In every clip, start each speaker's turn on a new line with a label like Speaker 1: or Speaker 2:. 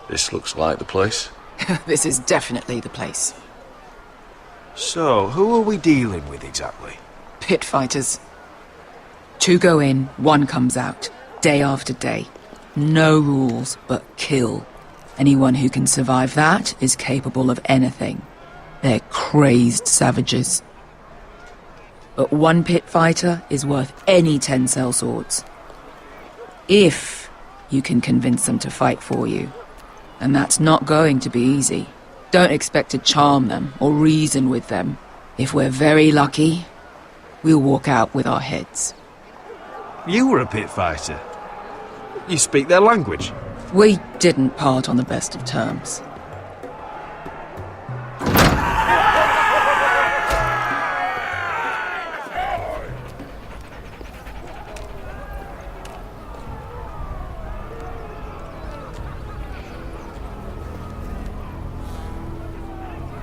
Speaker 1: This looks like the place.
Speaker 2: This is definitely the place.
Speaker 3: So, who are we dealing with exactly?
Speaker 2: Pit fighters. 2 go in, 1 comes out. Day after day. No rules, but kill. Anyone who can survive that is capable of anything. They're crazed savages. But 1 pit fighter is worth any 10 sellswords. If you can convince them to fight for you. And that's not going to be easy. Don't expect to charm them or reason with them. If we're very lucky, we'll walk out with our heads.
Speaker 3: You were a pit fighter. You speak their language.
Speaker 2: We didn't part on the best of terms.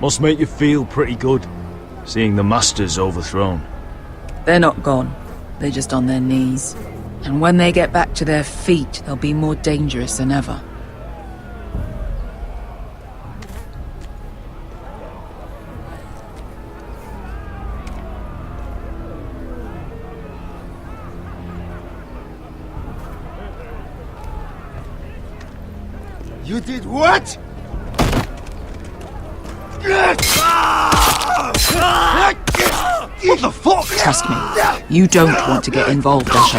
Speaker 3: Must make you feel pretty good, seeing the Masters overthrown.
Speaker 2: They're not gone. They're just on their knees. And when they get back to their feet, they'll be more dangerous than ever.
Speaker 4: You did what?
Speaker 3: What the fuck?
Speaker 2: Trust me, you don't want to get involved, Usher.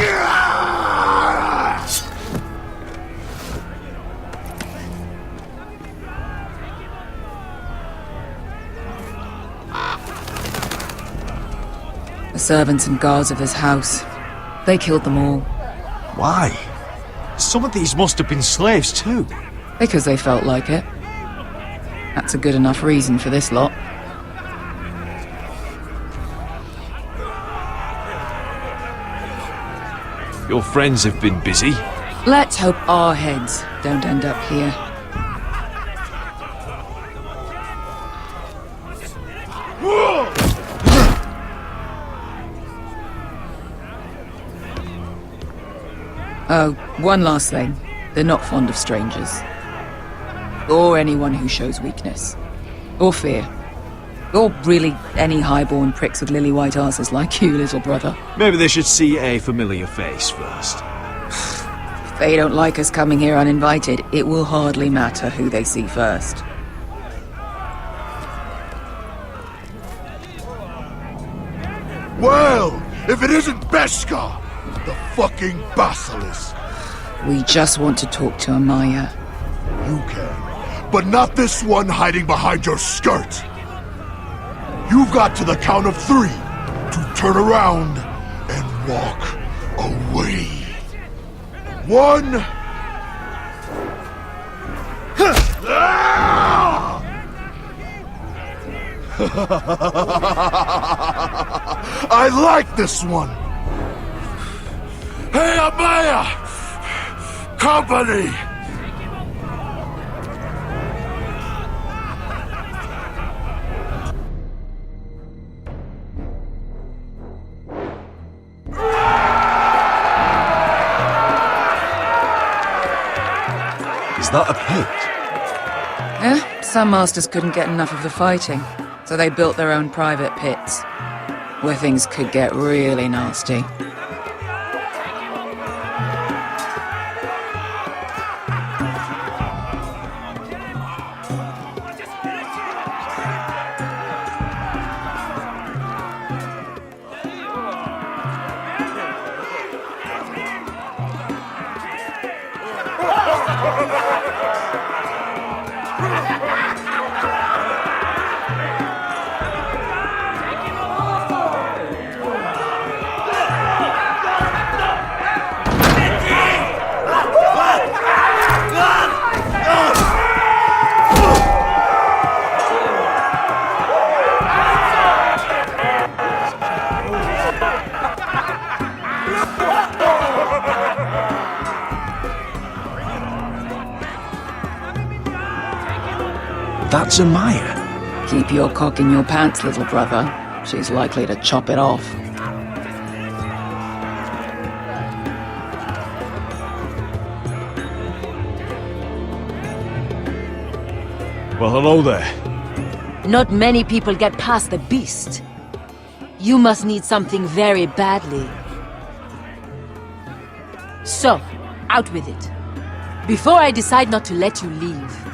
Speaker 2: The servants and guards of this house, they killed them all.
Speaker 3: Why? Some of these must have been slaves too.
Speaker 2: Because they felt like it. That's a good enough reason for this lot.
Speaker 3: Your friends have been busy.
Speaker 2: Let's hope our heads don't end up here. Oh, one last thing. They're not fond of strangers. Or anyone who shows weakness. Or fear. Or really any highborn pricks with lily-white asses like you, little brother.
Speaker 3: Maybe they should see a familiar face first.
Speaker 2: If they don't like us coming here uninvited, it will hardly matter who they see first.
Speaker 4: Well, if it isn't Beshka, the fucking basilisk.
Speaker 2: We just want to talk to Amaya.
Speaker 4: You can, but not this one hiding behind your skirt. You've got to the count of 3 to turn around and walk away. 1. I like this one. Hey, Amaya! Company!
Speaker 3: Is that a pit?
Speaker 2: Yeah, some masters couldn't get enough of the fighting, so they built their own private pits, where things could get really nasty.
Speaker 3: That's Amaya.
Speaker 2: Keep your cock in your pants, little brother. She's likely to chop it off.
Speaker 3: Well, hello there.
Speaker 1: Not many people get past the beast. You must need something very badly. So, out with it. Before I decide not to let you leave.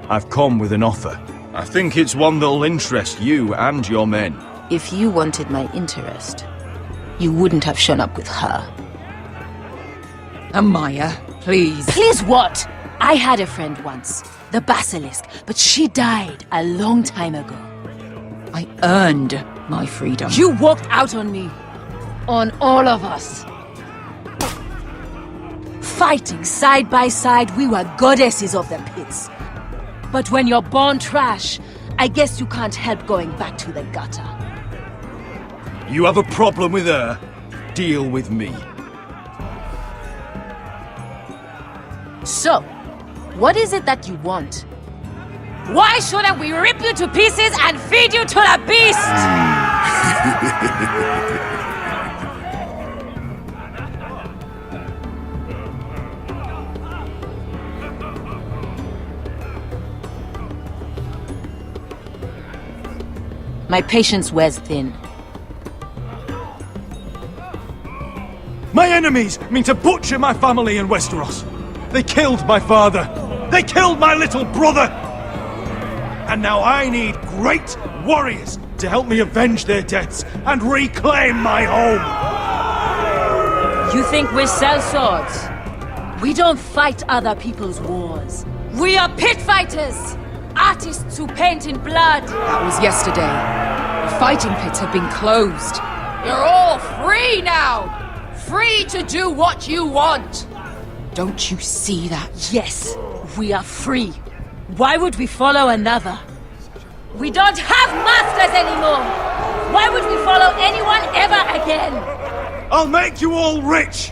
Speaker 3: I've come with an offer. I think it's one that'll interest you and your men.
Speaker 1: If you wanted my interest, you wouldn't have shown up with her.
Speaker 2: Amaya, please.
Speaker 1: Please what? I had a friend once, the Basilisk, but she died a long time ago.
Speaker 2: I earned my freedom.
Speaker 1: You walked out on me. On all of us. Fighting side by side, we were goddesses of the pits. But when you're born trash, I guess you can't help going back to the gutter.
Speaker 3: You have a problem with her? Deal with me.
Speaker 1: So, what is it that you want? Why shouldn't we rip you to pieces and feed you to the beast? My patience wears thin.
Speaker 3: My enemies mean to butcher my family in Westeros. They killed my father. They killed my little brother. And now I need great warriors to help me avenge their deaths and reclaim my home.
Speaker 1: You think we sell swords? We don't fight other people's wars. We are pit fighters! Artists who paint in blood!
Speaker 2: That was yesterday. The fighting pits have been closed. You're all free now! Free to do what you want! Don't you see that?
Speaker 1: Yes, we are free. Why would we follow another? We don't have masters anymore! Why would we follow anyone ever again?
Speaker 3: I'll make you all rich!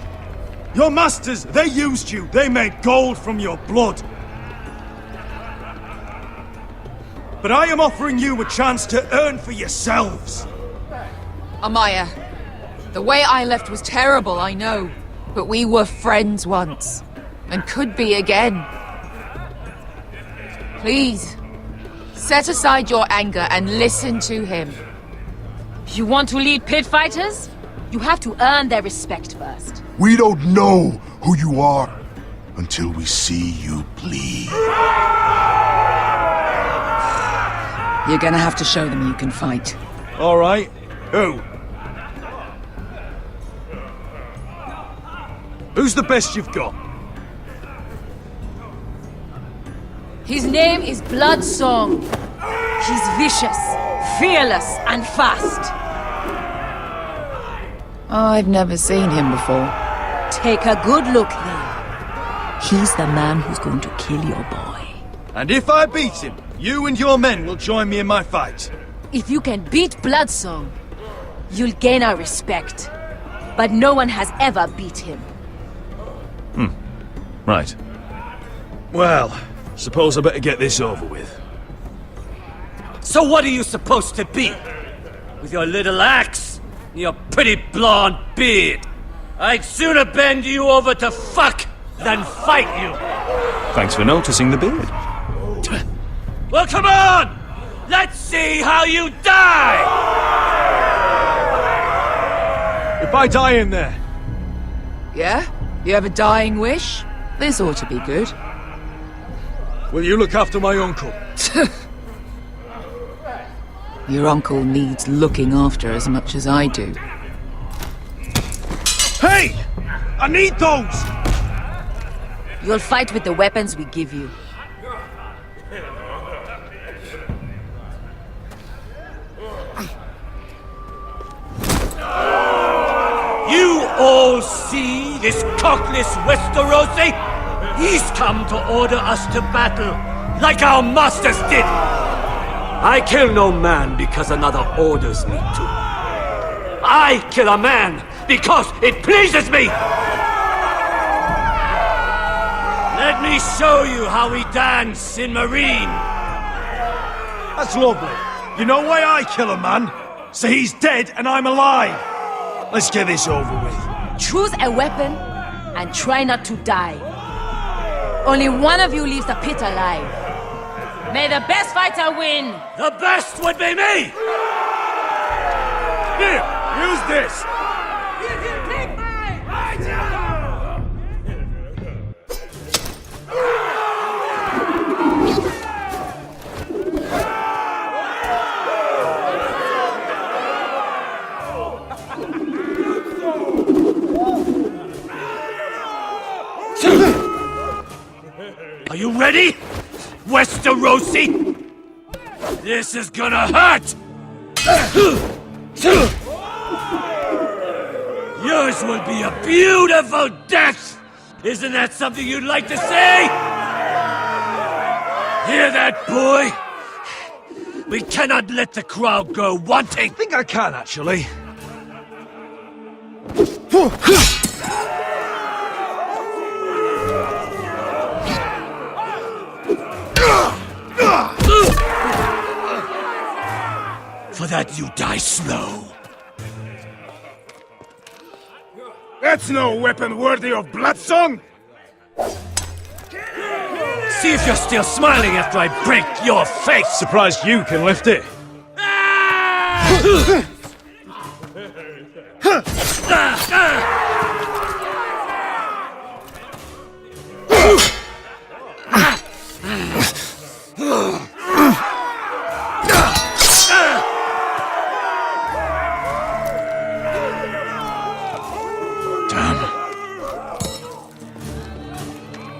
Speaker 3: Your masters, they used you. They made gold from your blood. But I am offering you a chance to earn for yourselves.
Speaker 2: Amaya, the way I left was terrible, I know. But we were friends once. And could be again. Please, set aside your anger and listen to him.
Speaker 1: You want to lead pit fighters? You have to earn their respect first.
Speaker 4: We don't know who you are until we see you bleed.
Speaker 2: You're gonna have to show them you can fight.
Speaker 3: All right. Who? Who's the best you've got?
Speaker 1: His name is Bloodsong. He's vicious, fearless, and fast.
Speaker 2: I've never seen him before.
Speaker 1: Take a good look then. He's the man who's going to kill your boy.
Speaker 3: And if I beat him, you and your men will join me in my fight.
Speaker 1: If you can beat Bloodsong, you'll gain our respect. But no one has ever beat him.
Speaker 3: Right. Well, suppose I better get this over with.
Speaker 5: So what are you supposed to be? With your little axe and your pretty blonde beard? I'd sooner bend you over to fuck than fight you.
Speaker 3: Thanks for noticing the beard.
Speaker 5: Well, come on! Let's see how you die!
Speaker 3: If I die in there,
Speaker 2: Yeah? You have a dying wish? This ought to be good.
Speaker 3: will you look after my uncle?
Speaker 2: Your uncle needs looking after as much as I do.
Speaker 3: Hey! I need those!
Speaker 1: You'll fight with the weapons we give you.
Speaker 5: You all see this cockless Westerosi? He's come to order us to battle, like our masters did. I kill no man because another orders me to. I kill a man because it pleases me. Let me show you how we dance in Marine.
Speaker 3: That's lovely. You know why I kill a man? So he's dead and I'm alive. Let's get this over with.
Speaker 1: Choose a weapon and try not to die. Only one of you leaves the pit alive. May the best fighter win!
Speaker 5: The best would be me!
Speaker 3: Here, use this!
Speaker 5: Are you ready? Westerosi? This is gonna hurt! Yours will be a beautiful death! Isn't that something you'd like to say? Hear that, boy? We cannot let the crowd go wanting!
Speaker 3: I think I can, actually.
Speaker 5: For that you die slow.
Speaker 3: That's no weapon worthy of Bloodsong!
Speaker 5: See if you're still smiling after I break your face!
Speaker 3: Surprised you can lift it.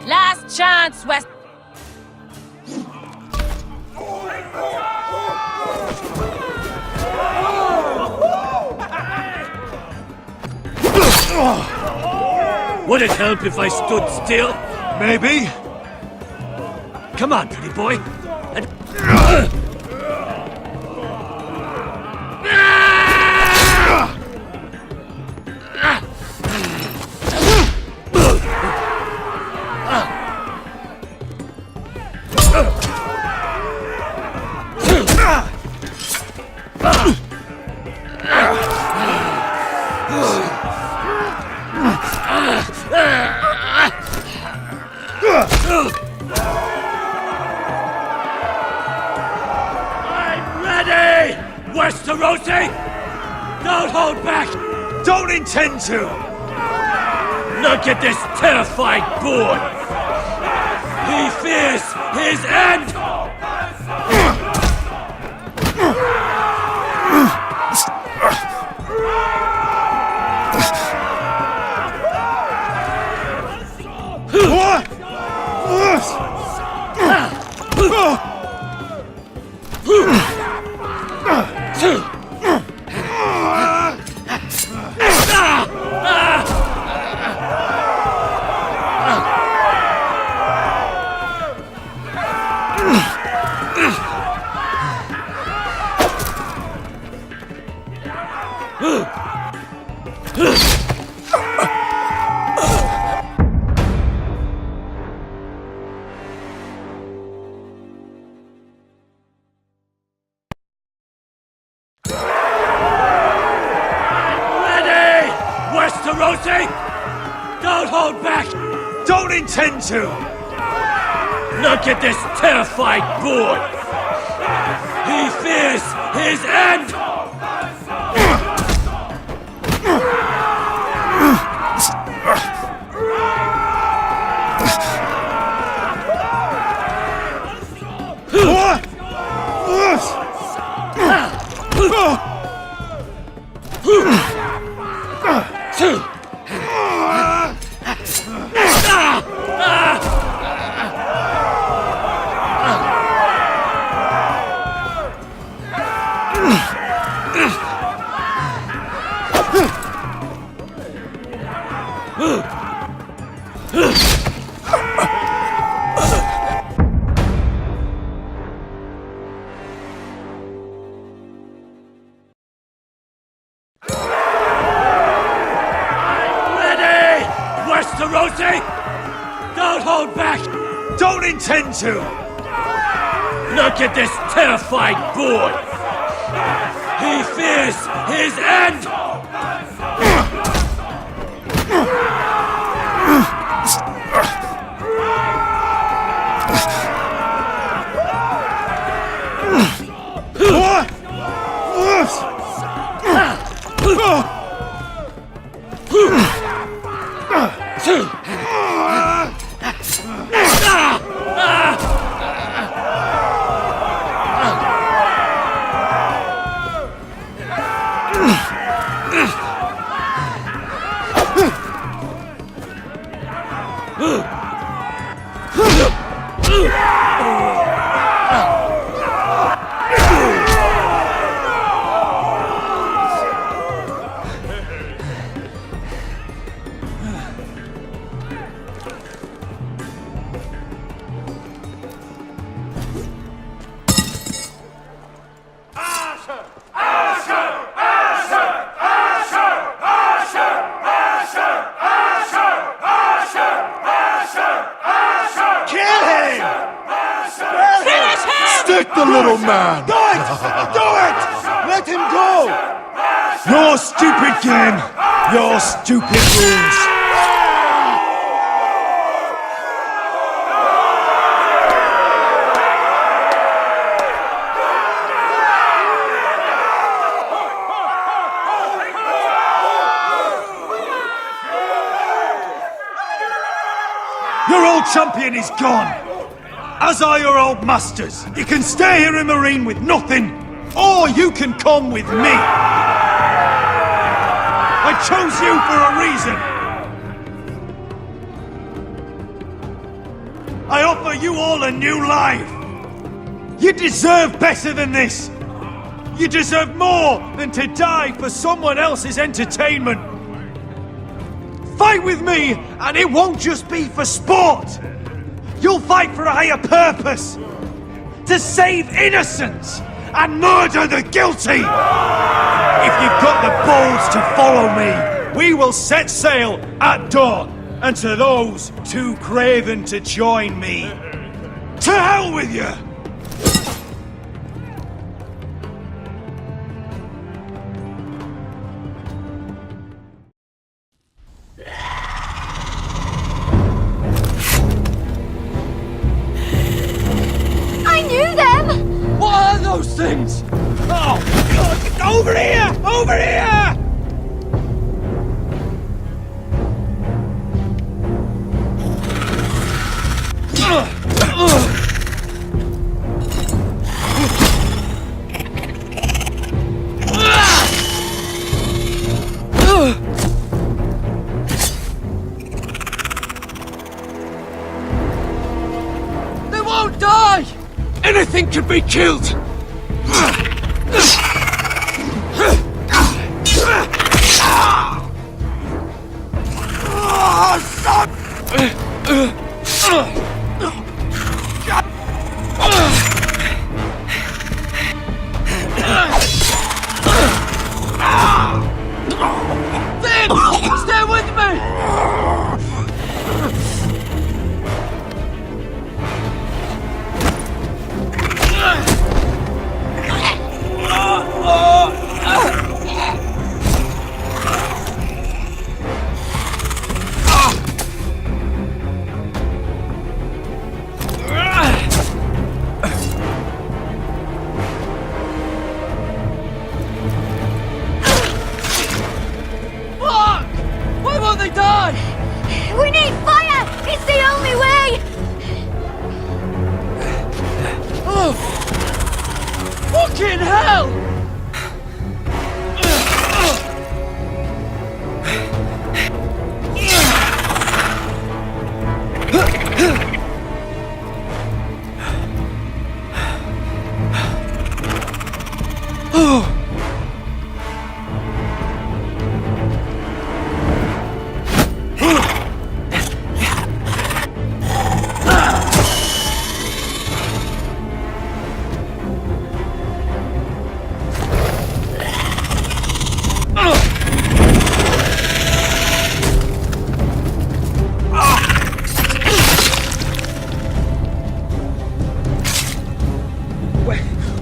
Speaker 1: Last chance, West.
Speaker 5: Would it help if I stood still?
Speaker 3: Maybe.
Speaker 5: Come on, pretty boy. And... I'm ready! Westerosi! Don't hold back!
Speaker 3: Don't intend to!
Speaker 5: Look at this terrified boy! He fears his end! Westerosi! Don't hold back!
Speaker 3: Don't intend to!
Speaker 5: Look at this terrified boy! He fears his end! Westerosi! Don't hold back!
Speaker 3: Don't intend to!
Speaker 5: Look at this terrified boy! He fears his end!
Speaker 4: Stick the little man!
Speaker 3: Do it! Do it! Let him go! Your stupid game! Your stupid rules! Your old champion is gone! As are your old masters. You can stay here in Marine with nothing, or you can come with me. I chose you for a reason. I offer you all a new life. You deserve better than this. You deserve more than to die for someone else's entertainment. Fight with me, and it won't just be for sport. You'll fight for a higher purpose! To save innocents and murder the guilty! If you've got the balls to follow me, we will set sail at dawn. And to those too craven to join me, to hell with you! Those things! Oh, God! Over here! Over here! They won't die! Anything can be killed! Stay with me!
Speaker 6: We need fire! It's the only way!
Speaker 3: Oh! Fucking hell! Oh!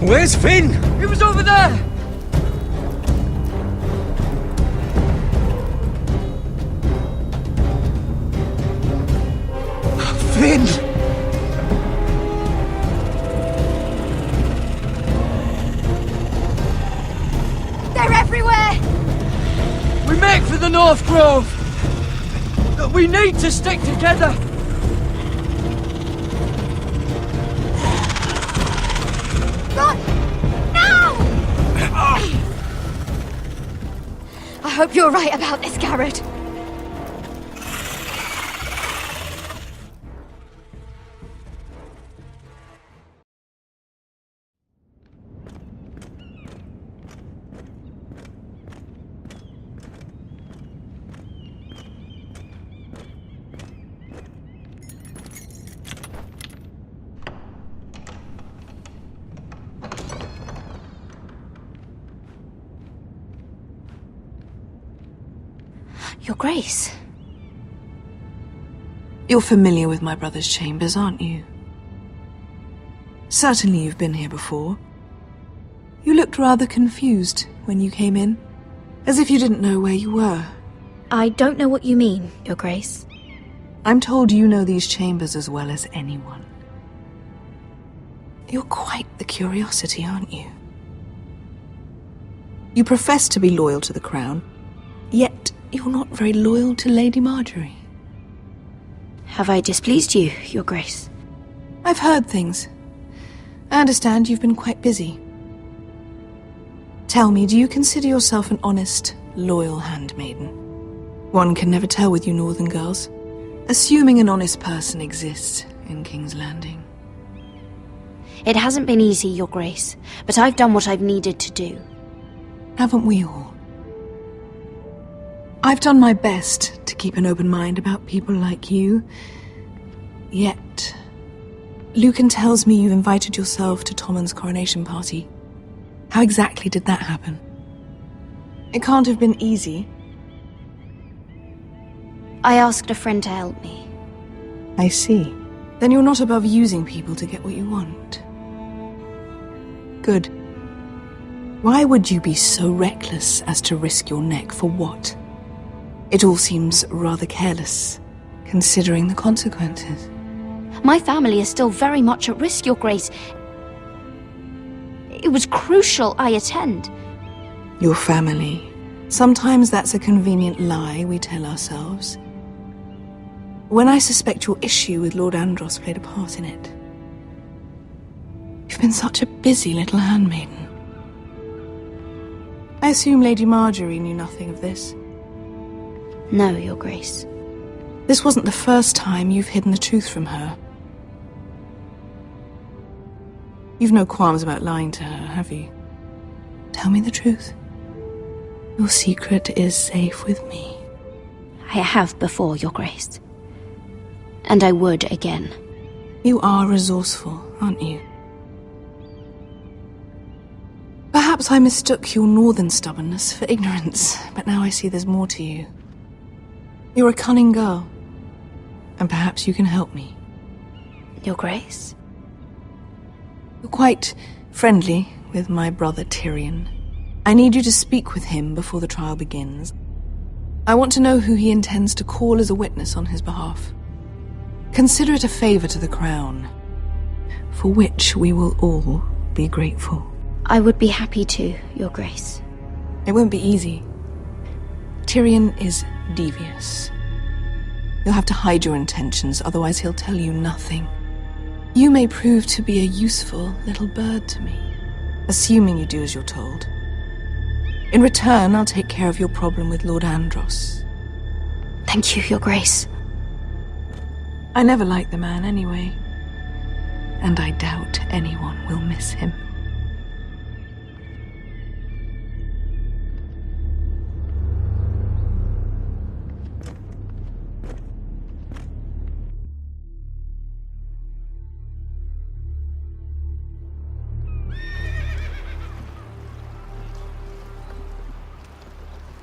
Speaker 3: Where's Finn? He was over there! Finn!
Speaker 6: They're everywhere!
Speaker 3: We make for the North Grove! We need to stick together!
Speaker 6: I hope you're right about this, Garrett. Your Grace.
Speaker 7: You're familiar with my brother's chambers, aren't you? Certainly you've been here before. You looked rather confused when you came in, as if you didn't know where you were.
Speaker 6: I don't know what you mean, Your Grace.
Speaker 7: I'm told you know these chambers as well as anyone. You're quite the curiosity, aren't you? You profess to be loyal to the crown, yet you're not very loyal to Lady Marjorie.
Speaker 6: Have I displeased you, Your Grace?
Speaker 7: I've heard things. I understand you've been quite busy. Tell me, do you consider yourself an honest, loyal handmaiden? One can never tell with you northern girls. Assuming an honest person exists in King's Landing.
Speaker 6: It hasn't been easy, Your Grace, but I've done what I've needed to do.
Speaker 7: Haven't we all? I've done my best to keep an open mind about people like you. Yet, Lucan tells me you've invited yourself to Tommen's coronation party. How exactly did that happen? It can't have been easy.
Speaker 6: I asked a friend to help me.
Speaker 7: I see. Then you're not above using people to get what you want. Good. Why would you be so reckless as to risk your neck for what? It all seems rather careless, considering the consequences.
Speaker 6: My family is still very much at risk, Your Grace. It was crucial I attend.
Speaker 7: Your family. Sometimes that's a convenient lie we tell ourselves. When I suspect your issue with Lord Andros played a part in it. You've been such a busy little handmaiden. I assume Lady Marjorie knew nothing of this.
Speaker 6: No, Your Grace.
Speaker 7: This wasn't the first time you've hidden the truth from her. You've no qualms about lying to her, have you? Tell me the truth. Your secret is safe with me.
Speaker 6: I have before, Your Grace. And I would again.
Speaker 7: You are resourceful, aren't you? Perhaps I mistook your northern stubbornness for ignorance, but now I see there's more to you. You're a cunning girl, and perhaps you can help me.
Speaker 6: Your Grace?
Speaker 7: You're quite friendly with my brother Tyrion. I need you to speak with him before the trial begins. I want to know who he intends to call as a witness on his behalf. Consider it a favor to the crown, for which we will all be grateful.
Speaker 6: I would be happy to, Your Grace.
Speaker 7: It won't be easy. Tyrion is devious. You'll have to hide your intentions, otherwise he'll tell you nothing. You may prove to be a useful little bird to me, assuming you do as you're told. In return, I'll take care of your problem with Lord Andros.
Speaker 6: Thank you, Your Grace.
Speaker 7: I never liked the man anyway, and I doubt anyone will miss him.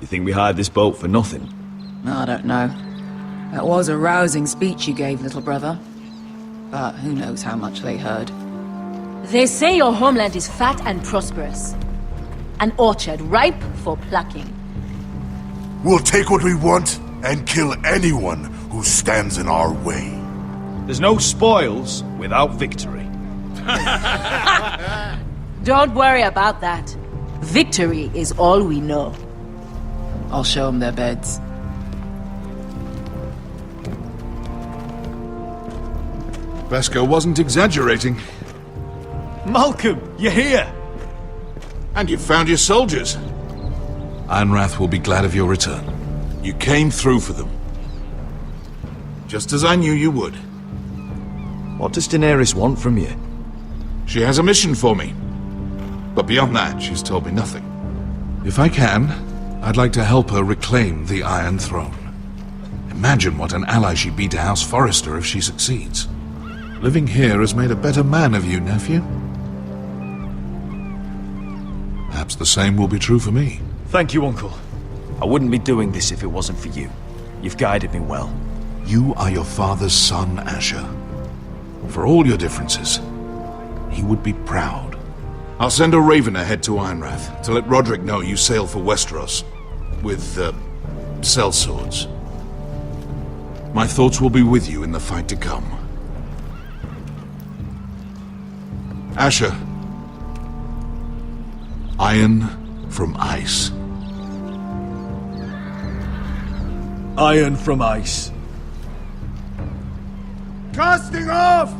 Speaker 3: You think we hired this boat for nothing?
Speaker 2: I don't know. That was a rousing speech you gave, little brother. But who knows how much they heard.
Speaker 1: They say your homeland is fat and prosperous. An orchard ripe for plucking.
Speaker 4: We'll take what we want and kill anyone who stands in our way.
Speaker 3: There's no spoils without victory.
Speaker 1: Don't worry about that. Victory is all we know.
Speaker 2: I'll show them their beds.
Speaker 8: Vesco wasn't exaggerating.
Speaker 3: Malcolm, you're here!
Speaker 8: And you've found your soldiers. Ironrath will be glad of your return. You came through for them. Just as I knew you would.
Speaker 3: What does Daenerys want from you?
Speaker 8: She has a mission for me. But beyond that, she's told me nothing. If I can, I'd like to help her reclaim the Iron Throne. Imagine what an ally she'd be to House Forrester if she succeeds. Living here has made a better man of you, nephew. Perhaps the same will be true for me.
Speaker 3: Thank you, Uncle.
Speaker 9: I wouldn't be doing this if it wasn't for you. You've guided me well.
Speaker 8: You are your father's son, Asher. For all your differences, he would be proud. I'll send a raven ahead to Ironrath to let Roderick know you sail for Westeros with, sellswords. My thoughts will be with you in the fight to come. Asher. Iron from ice.
Speaker 3: Iron from ice.
Speaker 4: Casting off!